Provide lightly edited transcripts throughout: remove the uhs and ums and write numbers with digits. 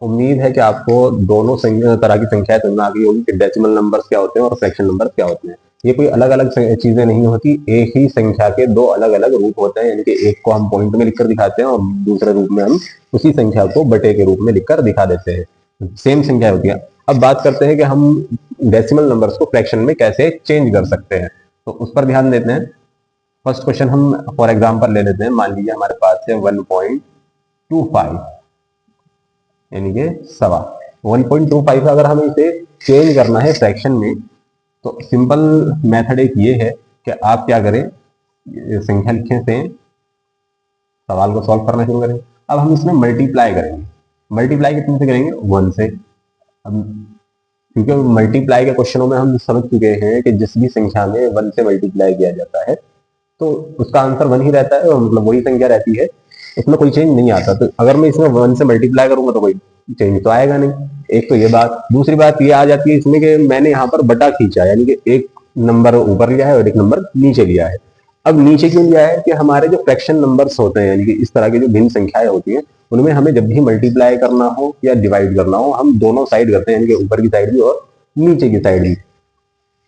उम्मीद है कि आपको दोनों तरह की संख्याएं समझ में आ गई होगी कि डेसिमल नंबर्स क्या होते हैं और फ्रैक्शन नंबर क्या होते हैं। ये कोई अलग अलग चीजें नहीं होती, एक ही संख्या के दो अलग अलग रूप होते हैं, यानी कि एक को हम पॉइंट में लिखकर दिखाते हैं और दूसरे रूप में हम उसी संख्या को बटे के रूप में लिखकर दिखा देते हैं। सेम संख्या होती है। अब बात करते हैं कि हम डेसिमल नंबर्स को फ्रैक्शन में कैसे चेंज कर सकते हैं, तो उस पर ध्यान देते हैं। फर्स्ट क्वेश्चन हम फॉर एग्जाम्पल ले लेते हैं। मान लीजिए हमारे पास है 1.25, यानी कि सवा 1.25। अगर हमें इसे चेंज करना है फ्रैक्शन में, तो सिंपल मेथड एक ये है कि आप क्या करें, संख्या लिखें से सवाल को सॉल्व करना शुरू करें। अब हम इसमें मल्टीप्लाई करेंगे। मल्टीप्लाई कितने से करेंगे? 1 से। अब क्योंकि मल्टीप्लाई के क्वेश्चनों में हम समझ चुके हैं कि जिस भी संख्या में 1 से मल्टीप्लाई किया जाता है तो उसका आंसर 1 ही रहता है, मतलब वही संख्या रहती है, उसमें कोई चेंज नहीं आता। तो अगर मैं इसमें 1 से मल्टीप्लाई करूंगा तो कोई चेंज तो आएगा नहीं। एक तो ये बात। दूसरी बात ये आ जाती है इसमें कि मैंने यहाँ पर बटा खींचा, यानी कि एक नंबर ऊपर लिया है और एक नंबर नीचे लिया है। अब नीचे क्यों लिया है? कि हमारे जो फ्रैक्शन नंबर्स होते हैं, यानी कि इस तरह की जो भिन्न संख्याएं होती हैं, उनमें हमें जब भी मल्टीप्लाई करना हो या डिवाइड करना हो, हम दोनों साइड करते हैं, यानी कि ऊपर की साइड भी और नीचे की साइड भी।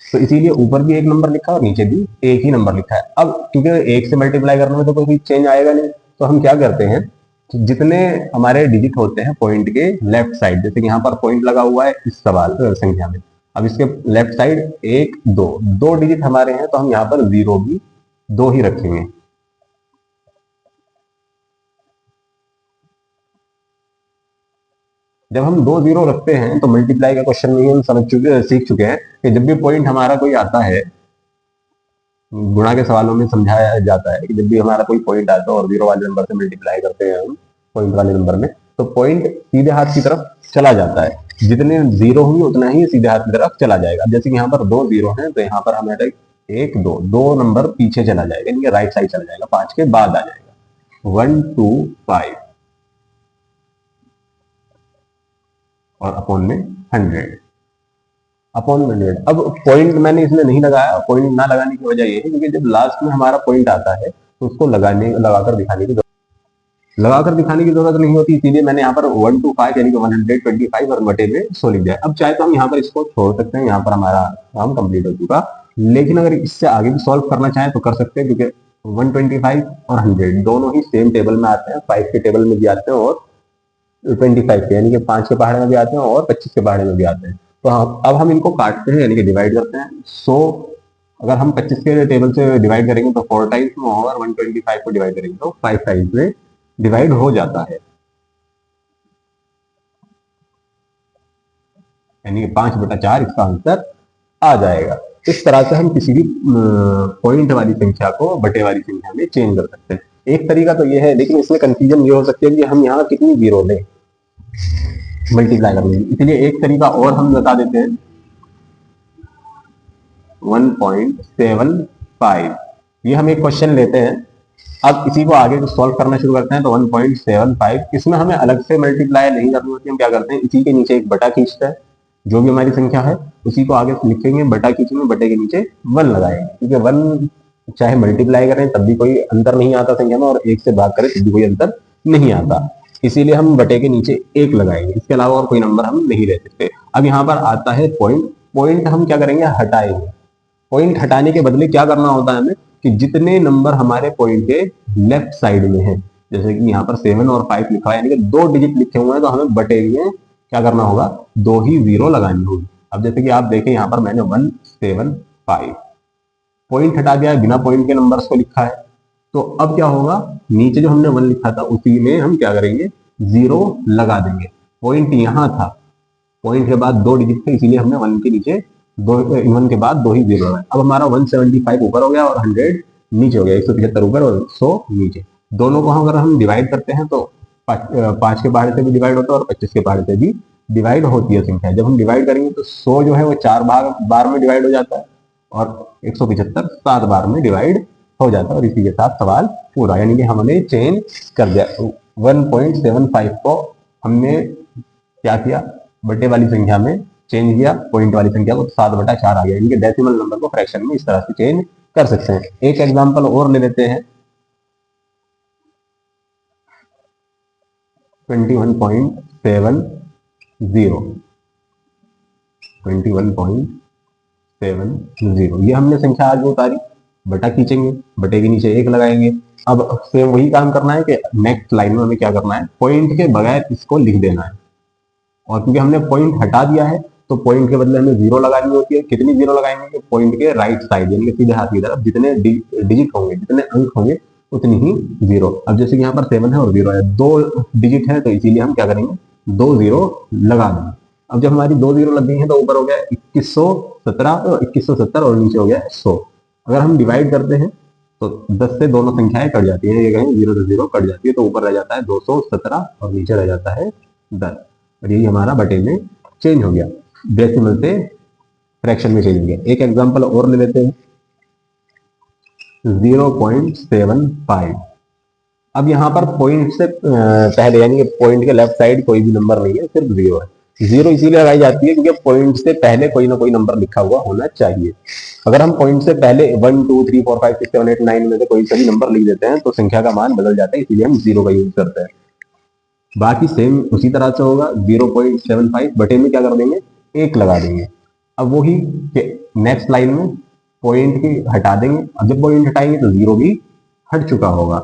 तो इसीलिए ऊपर भी एक नंबर लिखा और नीचे भी एक ही नंबर लिखा है। अब क्योंकि एक से मल्टीप्लाई करने में तो कोई चेंज आएगा नहीं, तो हम क्या करते हैं कि जितने हमारे डिजिट होते हैं पॉइंट के लेफ्ट साइड, जैसे कि यहाँ पर पॉइंट लगा हुआ है इस सवाल संख्या में, अब इसके लेफ्ट साइड एक दो दो डिजिट हमारे हैं, तो हम यहाँ पर जीरो भी दो ही रखेंगे। जब हम दो जीरो रखते हैं तो मल्टीप्लाई का क्वेश्चन में ही हम सीख चुके हैं कि जब भी पॉइंट हमारा कोई आता है, गुणा के सवालों में समझाया जाता है कि जब भी हमारा कोई पॉइंट आता है और जीरो वाले नंबर से मल्टीप्लाई करते हैं हम पॉइंट वाले नंबर में, तो पॉइंट सीधे हाथ की तरफ चला जाता है। जितने जीरो होंगे उतना ही सीधे हाथ की तरफ चला जाएगा। जैसे कि यहाँ पर दो जीरो हैं, तो यहाँ पर हमारे एक दो दो नंबर पीछे चला जाएगा, यानी कि राइट साइड चला जाएगा, 5 के बाद आ जाएगा 125 और अपॉन में 100 अपॉन 100। अब पॉइंट मैंने इसमें नहीं लगाया। पॉइंट ना लगाने की वजह ये है क्योंकि जब लास्ट में हमारा पॉइंट आता है तो उसको लगाकर दिखाने की जरूरत नहीं होती, इसीलिए मैंने यहाँ पर 125 यानी कि 125 और बटे में 100 लिख दिया। अब चाहे तो हम यहाँ पर इसको छोड़ सकते हैं, यहाँ पर हमारा काम कंप्लीट हो चुका। लेकिन अगर इससे आगे भी सॉल्व करना चाहें तो कर सकते हैं, क्योंकि 125 और 100 दोनों ही सेम टेबल में आते हैं, 5 के टेबल में भी आते हैं और 25 के, यानी कि 5 के पहाड़े में भी आते हैं और 25 के पहाड़े में भी आते हैं। तो अब हम इनको काटते हैं, यानी कि डिवाइड करते हैं। सो अगर हम 25 के टेबल से डिवाइड करेंगे तो 4 टाइम्स में, और 125 को डिवाइड करेंगे तो 5 टाइम्स में डिवाइड हो जाता है, यानी कि 5/4 इसका आंसर आ जाएगा। इस तरह से हम किसी भी पॉइंट वाली संख्या को बटे वाली संख्या में चेंज कर सकते हैं। एक तरीका तो ये है, लेकिन इसमें कंफ्यूजन ये हो सकती है कि हम यहाँ कितनी जीरो लें मल्टीप्लाई करने की। इसलिए एक तरीका और हम बता देते हैं, 1.75। ये हम एक क्वेश्चन लेते हैं। अब इसी को आगे सॉल्व करना शुरू करते हैं। तो 1.75 इसमें हमें अलग से मल्टीप्लाई नहीं करनी होती। हम क्या करते हैं, इसी के नीचे एक बटा खींचते हैं, जो भी हमारी संख्या है उसी को आगे लिखेंगे, बटा खींचेंगे, बटे के नीचे 1 लगाएंगे, क्योंकि 1 चाहे मल्टीप्लाई करें तब भी कोई अंतर नहीं आता संख्या में, और 1 से भाग करें तब भी कोई अंतर नहीं आता। इसीलिए हम बटे के नीचे 1 लगाएंगे, इसके अलावा और कोई नंबर हम नहीं ले सकते। अब यहाँ पर आता है पॉइंट। पॉइंट हम क्या करेंगे, हटाएंगे। पॉइंट हटाने के बदले क्या करना होता है हमें, कि जितने नंबर हमारे पॉइंट के लेफ्ट साइड में है, जैसे कि यहाँ पर 7 और 5 लिखा है, यानी कि 2 डिजिट लिखे हुए हैं, तो हमें बटे में क्या करना होगा, 2 ही जीरो लगानी होगी। अब जैसे कि आप देखें यहाँ पर मैंने 175 पॉइंट हटा दिया है, बिना पॉइंट के नंबर्स को लिखा है। तो अब क्या होगा, नीचे जो हमने 1 लिखा था उसी में हम क्या करेंगे, जीरो लगा देंगे। पॉइंट यहाँ था, पॉइंट के बाद 2 डिजिट थे, इसीलिए हमने 1 के नीचे इन 1 के बाद 2 ही जीरो है। अब हमारा 175 ऊपर हो गया और 100 नीचे हो गया, 175 ऊपर और 100 नीचे। दोनों को अगर हम डिवाइड करते हैं तो 5 के पहाड़े से भी डिवाइड होता है और 25 के पहाड़े से भी डिवाइड होती है संख्या। जब हम डिवाइड करेंगे तो 100 जो है वो 4 बार में डिवाइड हो जाता है और 175 7 बार में डिवाइड हो जाता है। और इसी के साथ सवाल पूरा, यानी कि हमने चेंज कर दिया। 1.75 को हमने क्या किया, बटे वाली संख्या में चेंज किया, पॉइंट वाली संख्या को 7/4 आ गया, यानी कि डेसिमल नंबर को फ्रैक्शन में इस तरह से चेंज कर सकते हैं। एक एग्जांपल और ले लेते हैं, 21.7 0, 21.7 ये हमने संख्या आगे उतारी, बटा खींचेंगे, बटे के नीचे 1 लगाएंगे। अब सेम वही काम करना है कि नेक्स्ट लाइन में हमें क्या करना है, पॉइंट के बगैर इसको लिख देना है। और क्योंकि हमने पॉइंट हटा दिया है तो पॉइंट के बदले हमें 0 लगानी होती है। कितनी 0 लगाएंगे कि पॉइंट के राइट साइड यानी कि सीधे हाथ की तरफ जितने डिजिट होंगे, जितने अंक होंगे उतनी ही 0। अब जैसे कि यहाँ पर 7 है और 0 है, 2 डिजिट है तो इसीलिए हम क्या करेंगे, 2 0 लगा देंगे। अब जब हमारी 2 0 लग गई है तो ऊपर हो गया 2170 और नीचे हो गया 100। अगर हम डिवाइड करते हैं तो 10 से दोनों संख्याएं कट जाती हैं, ये कहें 0 से 0 कट जाती है तो ऊपर रह जाता है 217 और नीचे रह जाता है 10। और यही हमारा बटे में चेंज हो गया, डेसिमल से फ्रैक्शन में चेंज हो गया। एक एग्जांपल और ले लेते हैं, 0.75। अब यहाँ पर पॉइंट से पहले यानी कि पॉइंट के लेफ्ट साइड कोई भी नंबर नहीं है, सिर्फ 0 है। 0 इसीलिए लगाई जाती है क्योंकि पॉइंट से पहले कोई ना कोई नंबर लिखा हुआ होना चाहिए। अगर हम पॉइंट से पहले 1 2 3 4 5 6 7 8 9 में से कोई सभी नंबर लिख देते हैं तो संख्या का मान बदल जाता है, इसीलिए हम 0 का यूज करते हैं। बाकी सेम उसी तरह से होगा, 0.75 बटे में क्या कर देंगे, 1 लगा देंगे। अब वही नेक्स्ट लाइन में पॉइंट की हटा देंगे। अब जब पॉइंट हटाएंगे तो 0 भी हट चुका होगा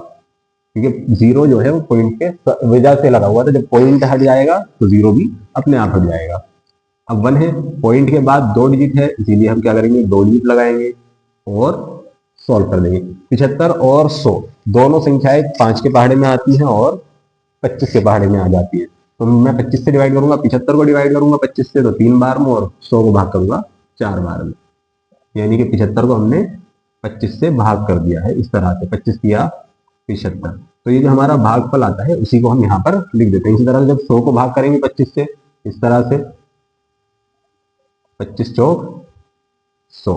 क्योंकि 0 जो है वो पॉइंट के वजह से लगा हुआ था। जब पॉइंट हट जाएगा तो 0 भी अपने आप हट जाएगा। अब 1 है, पॉइंट के बाद 2 डिजिट है इसीलिए हम क्या करेंगे, 2 डिजिट लगाएंगे और सॉल्व कर देंगे। 75 और 100 दोनों संख्याएं 5 के पहाड़े में आती हैं और 25 के पहाड़े में आ जाती है। तो मैं 25 से डिवाइड करूंगा, 75 को डिवाइड करूंगा 25 से तो 3 बार में, और 100 को भाग करूंगा 4 बार में। यानी कि 75 को हमने 25 से भाग कर दिया है, इस तरह से 25 किया 75। तो ये जो हमारा भागफल आता है उसी को हम यहाँ पर लिख देते हैं। इसी तरह से जब 100 को भाग करेंगे 25 से, इस तरह से 25 चौक 100,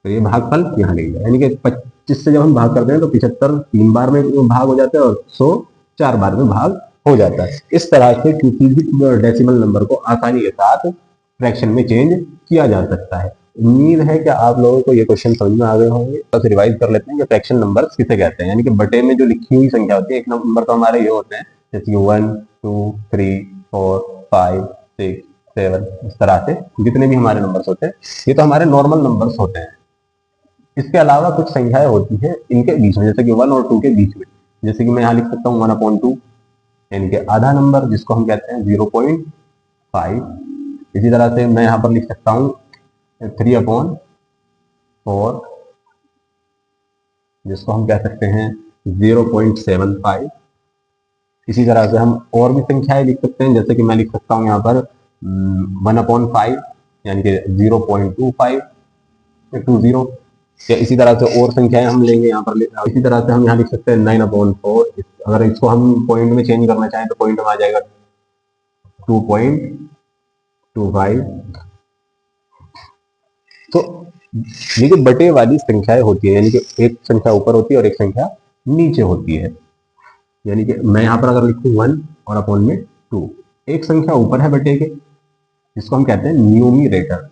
तो ये भागफल यहाँ लिख दिया। यानी कि 25 से जब हम भाग करते हैं तो 75 3 बार में भाग हो जाता है और 100 4 बार में भाग हो जाता है। इस तरह से किसी भी डेसिमल नंबर को आसानी के साथ फ्रैक्शन में चेंज किया जा सकता है। उम्मीद है कि आप लोगों को ये क्वेश्चन समझ में आ गए होंगे। बस रिवाइज कर लेते हैं कि फ्रैक्शन नंबर किसे कहते हैं। यानी कि बटे में जो लिखी हुई संख्या होती है, एक नंबर तो हमारे ये होते हैं जैसे कि 1 2 3 4 5 6 7, इस तरह से जितने भी हमारे नंबर्स होते हैं ये तो हमारे नॉर्मल नंबर्स होते हैं। इसके अलावा कुछ संख्याएं होती हैं इनके बीच में, जैसे कि 1 और 2 के बीच में। जैसे कि मैं यहाँ लिख सकता हूँ 1/2 यानी कि आधा नंबर, जिसको हम कहते हैं 0.5। इसी तरह से मैं यहाँ पर लिख सकता हूँ 3/4 जिसको हम कह सकते हैं 0.75। इसी तरह से हम और भी संख्याएं लिख सकते हैं, जैसे कि मैं लिख सकता हूँ यहाँ पर 1/5 यानी कि 0.25 20। या इसी तरह से और संख्याएं हम लेंगे यहाँ पर। इसी तरह से हम यहाँ लिख सकते हैं 9/4। अगर इसको हम पॉइंट में चेंज करना चाहें तो पॉइंट में आ जाएगा 2.25। तो ये जो बटे वाली संख्याएं होती है यानी कि एक संख्या ऊपर होती है और एक संख्या नीचे होती है। यानी कि मैं यहाँ पर अगर लिखूं 1 और अपॉन में 2, एक संख्या ऊपर है बटे के जिसको हम कहते हैं न्यूमिरेटर,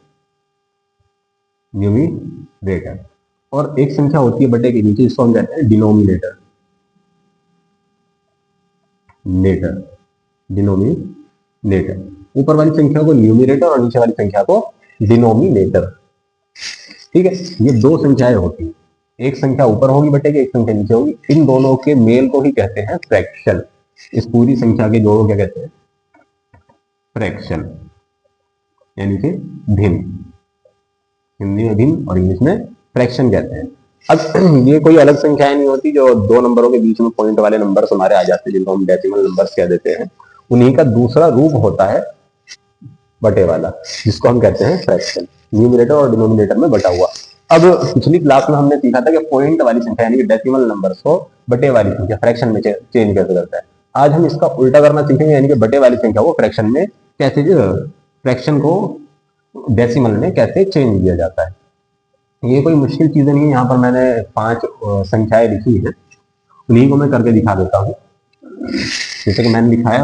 और एक संख्या होती है बटे के नीचे जिसको हम कहते हैं डिनोमिनेटर, डिनोमिनेटर। ऊपर वाली संख्या को न्यूमिनेटर और नीचे वाली संख्या को डिनोमिनेटर। ठीक है, ये दो संख्याएं होती हैं, एक संख्या ऊपर होगी बटे के, एक संख्या नीचे होगी। इन दोनों के मेल को ही कहते हैं फ्रैक्शन। इस पूरी संख्या के जोड़ को क्या कहते हैं, फ्रैक्शन, यानी कि भिन्न। हिंदी में भिन्न और इंग्लिश में फ्रैक्शन कहते हैं। अब ये कोई अलग संख्याएं नहीं होती, जो दो नंबरों के बीच में पॉइंट वाले नंबर्स हमारे आ जाते हैं जिनको हम डेसिमल नंबर्स कह देते हैं, उन्हीं का दूसरा रूप होता है बटे वाला, जिसको हम कहते हैं फ्रैक्शन, न्यूमिनेटर और डिनोमिनेटर में बटा हुआ। अब पिछली क्लास में हमने सीखा था कि पॉइंट वाली संख्या यानी कि डेसिमल नंबर्स को बटे वाली संख्या फ्रैक्शन में चेंज कैसे करता है। आज हम इसका उल्टा करना सीखेंगे, यानी कि बटे वाली संख्या को फ्रैक्शन में कैसे, फ्रैक्शन को डेसिमल में कैसे चेंज किया जाता है। ये कोई मुश्किल चीजें नहीं है। यहाँ पर मैंने 5 संख्याएं लिखी है, उन्हीं को मैं करके दिखा देता हूँ। जैसे कि मैंने लिखा है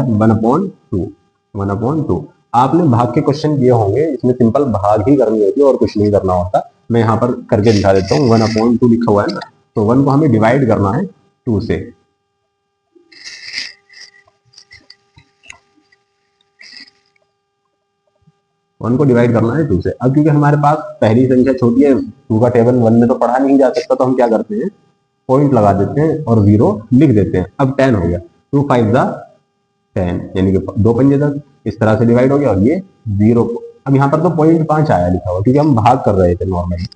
1/2। आपने भाग के क्वेश्चन किए होंगे, इसमें सिंपल भाग ही करनी होती है और कुछ नहीं करना होता। मैं यहाँ पर करके दिखा देता हूँ। 1/2 लिखा हुआ है ना, तो 1 को हमें डिवाइड करना है 2 से। 1 को डिवाइड करना है 2 से। अब क्योंकि हमारे पास पहली संख्या छोटी है, 2 का टेबल 1 में तो पढ़ा नहीं जा सकता, तो हम क्या करते हैं, पॉइंट लगा देते हैं और 0 लिख देते हैं। अब 10 हो गया, 2 5 10, यानी कि 2 पंजे 10, इस तरह से डिवाइड हो गया। और ये 0 को, अब यहाँ पर तो पॉइंट 5 आया लिखा हुआ, क्योंकि हम भाग कर रहे थे नॉर्मली।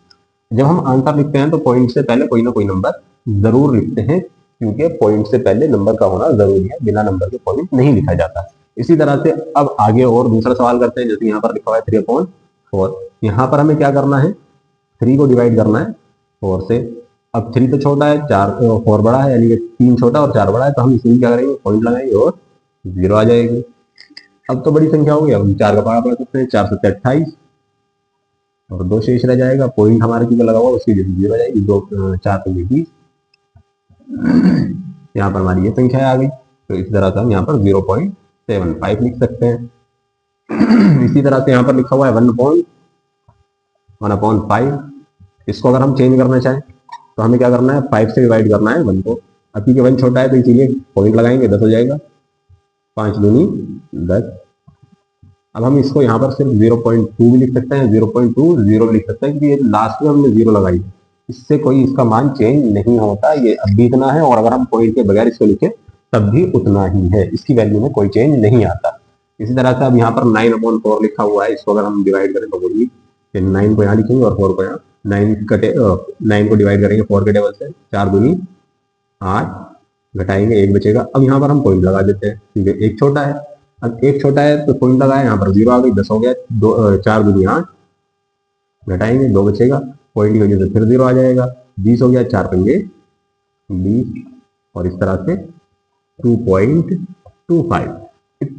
जब हम आंसर लिखते हैं तो पॉइंट से पहले कोई ना कोई नंबर जरूर लिखते हैं, क्योंकि पॉइंट से पहले नंबर का होना जरूरी है, बिना नंबर के पॉइंट नहीं लिखा जाता। इसी तरह से अब आगे और दूसरा सवाल करते हैं। जैसे यहाँ पर लिखा हुआ है 3/4, यहाँ पर हमें क्या करना है, 3 को डिवाइड करना है 4 से। अब 3 तो छोटा है, 4 बड़ा है, यानी कि 3 छोटा और 4 बड़ा है, तो हम इसमें क्या करेंगे, पॉइंट लगाएंगे और 0 आ जाएगी। अब तो बड़ी संख्या हो गई, अब 4 का पारा पढ़ सकते हैं, 4 7 28 और 2 शेष रह जाएगा। पॉइंट हमारे जो लगा हुआ उसकी जगह 0 आ जाएगी, 2 4 तो 20। यहाँ पर हमारी ये संख्या आ गई, तो इस तरह से हम यहाँ पर 0.75 लिख सकते हैं। इसी तरह से यहाँ पर लिखा हुआ है 1/5। इसको अगर हम चेंज करना चाहें तो हमें क्या करना है, 5 से डिवाइड करना है 1 को। अब क्योंकि 1 छोटा है तो इसीलिए पॉइंट लगाएंगे, 10 हो जाएगा, 5 दूनी 10। अब हम इसको यहाँ पर सिर्फ 0.2 भी लिख सकते हैं, 0.20 लिख सकते हैं, क्योंकि ये लास्ट में हमने 0 लगाई है, इससे कोई इसका मान चेंज नहीं होता, ये अब भी इतना है। और अगर हम पॉइंट के बगैर इसको लिखे तब भी उतना ही है, इसकी वैल्यू में कोई चेंज नहीं आता। इसी तरह से अब यहाँ पर 9/4 लिखा हुआ है, इसको अगर हम डिवाइड करें तो वही 9 को यहाँ लिखेंगे और 4 को यहाँ, 9 को डिवाइड करेंगे 4 के टेबल से, 4 दूनी 8, घटाएंगे 1 बचेगा। अब यहाँ पर हम पॉइंट लगा देते हैं, ठीक है, 1 छोटा है। अब 1 छोटा है तो पॉइंट लगाए, यहाँ पर 0 आ गई, 10 हो गया, 4 दूनी 8, घटाएंगे 2 बचेगा, पॉइंट की वजह से फिर 0 आ जाएगा, 20 हो गया, 4 पंजे 20 और इस तरह से 2.25।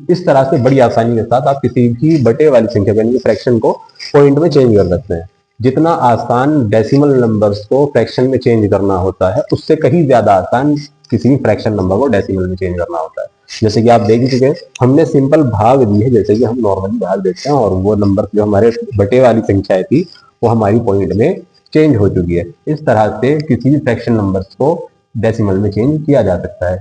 इस तरह से बड़ी आसानी के साथ आप किसी भी बटे वाली संख्या यानी कि फ्रैक्शन को पॉइंट में चेंज कर सकते हैं। जितना आसान डेसिमल नंबर्स को फ्रैक्शन में चेंज करना होता है, उससे कहीं ज्यादा आसान किसी भी फ्रैक्शन नंबर को डेसिमल में चेंज करना होता है। जैसे कि आप देख ही चुके हैं, हमने सिंपल भाग दी है, जैसे कि हम नॉर्मली भाग देते हैं, और वो नंबर जो हमारे बटे वाली संख्याएं थी वो हमारी पॉइंट में चेंज हो चुकी है। इस तरह से किसी भी फ्रैक्शन नंबर्स को डेसिमल में चेंज किया जा सकता है।